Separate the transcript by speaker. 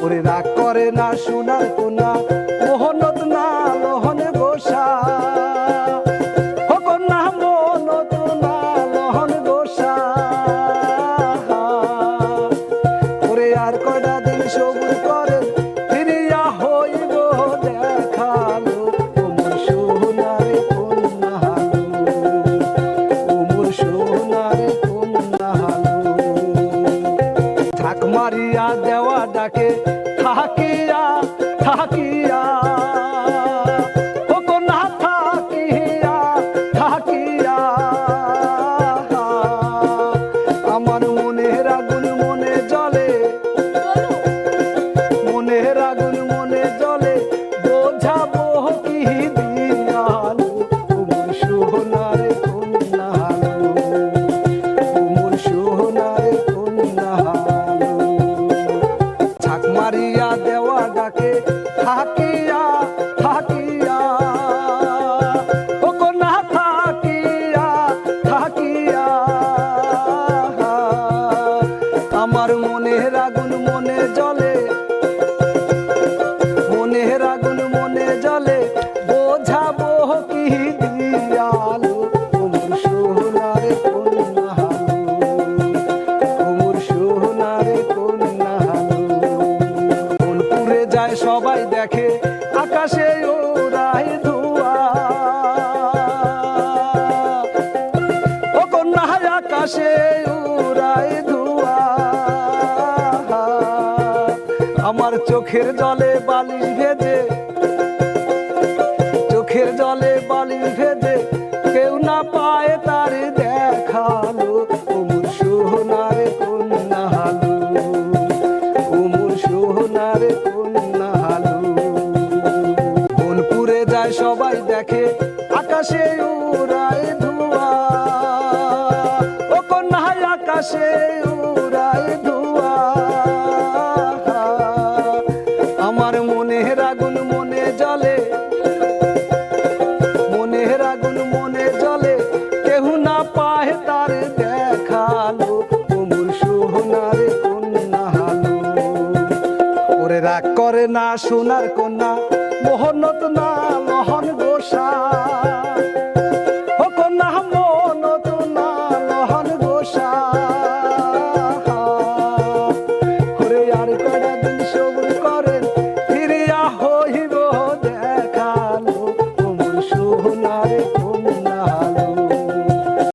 Speaker 1: ওরে রাগ করে না সোনার কোনা মোহনত না লহন গোসা ও কন্যা মোহনত না লহন গোসা ওরে আর কয়টা দিন সবুর করে ফিরিয়া হইব দেখালো ওমর সোনারে কন্যা হালো ওমর সোনারে কন্যা হালো ঝাঁক মারিয়া দেওয়া ডাকে থাকিয়া থাকিয়া ও কন্যা থাকিয়া থাকিয়া আমার মনের আগুন মনে জ্বলে মনের আগুন মনে জ্বলে বোঝাবো কি দিয়ালো ওমর সোনারে কন্যা হালো ওমর সোনারে কন্যা হালো ঝাঁক মারিয়া দেওয়া ডাকে থাকিয়া থাকিয়া ও কন্যা থাকিয়া থাকিয়া আমার মনের আগুন মনে জ্বলে মনের আগুন মনে জ্বলে বোঝাবো কি দিয়ালো ওমর সোনারে কন্যা হালো ওমর সোনারে কন্যা হালো মন পুড়ে যায় সবাই দেখে আকাশে ওরাই ধোঁয়া ও কন্যা আকাশে ওরাই ধোঁয়া আমার চোখের জলে বালিশ ভেজে চোখের জলে বালিশ ভেজে কেউ না পায় তার দেখালো ওমর সোনারে কন্যা হালো ওমর সোনারে কন্যা হালো মন পুড়ে যায় সবাই দেখে আকাশে উড়ায় ধোঁয়া ও কন্যা আকাশে উড়ায় ধোঁয়া আমার মনের আগুন মনে জ্বলে মনের আগুন মনে জ্বলে কেউ না পায় তার দেখালো ওমর সোনারে কন্যা হালো ওরে রাগ করে না সোনার কন্যা মোহনত না লহন গোসা ও কন্যা মোহনত না লহন গোসা